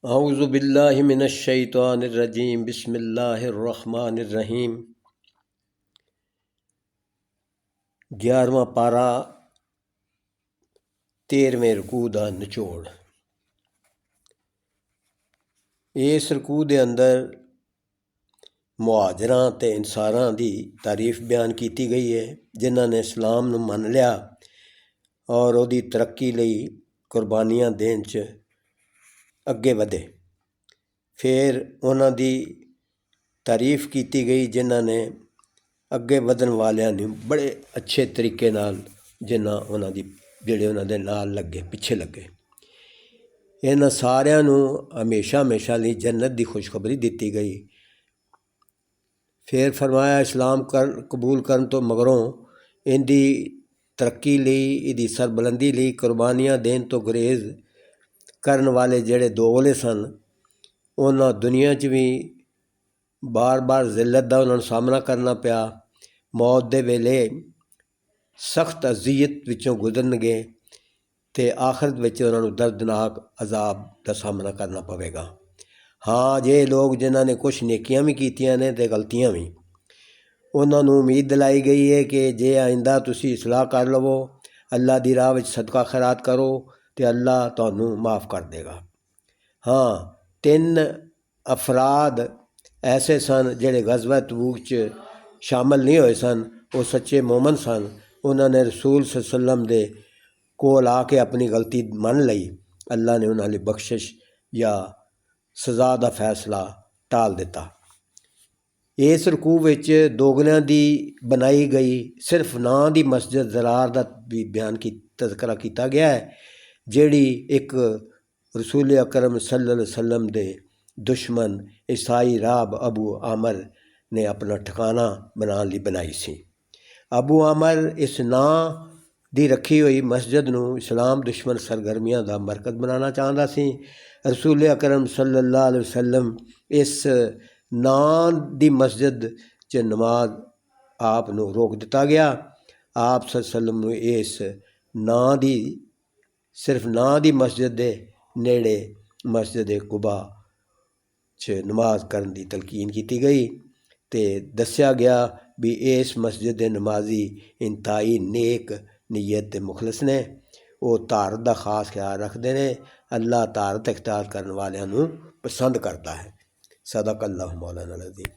औज़ु बिल्लाहि मिनश शैतानिर रजीम बिस्मिल्लाहिर रहमानिर रहीम। 11वां पारा 13वें रकू दा निचोड़। इस रकू दे अंदर मुहाजरां ते इंसारां दी तारीफ बयान की गई है जिन्हां ने इस्लाम नूं मन लिया और उहदी तरक्की लई कुर्बानियां देण च अगे वधे। फिर उन्हां दी तारीफ की गई जिन्हां ने अगे वधन वालियां नूं बड़े अच्छे तरीके नाल जिन्हां उन्हां दी जिहड़े उन्हां दे नाल लगे पिछे लगे। इन्हां सारियां नूं हमेशा हमेशा लई जन्नत दी खुशखबरी दित्ती गई। फिर फरमाया इस्लाम कबूल करन तो मगरों इंदी तरक्की लई इहदी सरबुलंदी लई कुर्बानियां देण तो गुरेज करन वाले जिहड़े दोगले सन उन्हां दुनिया च भी बार बार जिल्लत दा उन्हां नूं सामना करना पिया। मौत दे वेले सख्त अज़ियत विचों गुजरनगे ते आखरत विच उन्हां नूं दर्दनाक अजाब दा सामना करना पवेगा। हाँ, जे लोग जिन्हां ने कुछ नेकियां भी कीतियां ने ते गलतियां भी, उन्हां नूं उम्मीद दिलाई गई है कि जे आइंदा तुसीं इसलाह कर लवो, अल्लाह दी राह विच सदका खैरात करो तो अल्लाह तुहानूं माफ़ कर देगा। हाँ, 3 अफराद ऐसे सन जिहड़े गज़वा तबूक च शामिल नहीं होए सन। वो सच्चे मोमन सन। उन्होंने रसूल सल्लम दे कोल आके अपनी गलती मन लई। अल्लाह ने उन्हां लई बख्शिश या सज़ा दा फैसला टाल दिता। इस रकू विच दोगलियां दी बनाई गई सिर्फ नां दी मस्जिद ज़रार दा भी बयान तज़करा किया गया है, जिहड़ी एक रसूल अकरम सल्लल्लाहु अलैहि वसल्लम दे दुश्मन ईसाई राब अबू आमर ने अपना ठिकाना बनाने लई बनाई सी। अबू आमर इस नां दी रखी हुई मस्जिद नूं इस्लाम दुश्मन सरगर्मियां दा मरकज़ बनाना चाहता सी। रसूल अकरम सल्लल्लाहु अलैहि वसल्लम इस नां दी मस्जिद च नमाज आप नूं रोक दिता गया। आप सल्लम नूं इस नां दी सिर्फ नां दी मस्जिद दे नेड़े मस्जिद कुबा च नमाज करन दी तलकीन की गई ते दस्सिया गया भी इस मस्जिद दे नमाजी इंतहाई नेक नीयत ते मुखलस ने। वो धारत दा खास ख्याल रखते हैं। अल्लाह धारत इख्तियार करने वालियां नूं पसंद करता है। सदक अल्लाह मौलाना अज़ीम।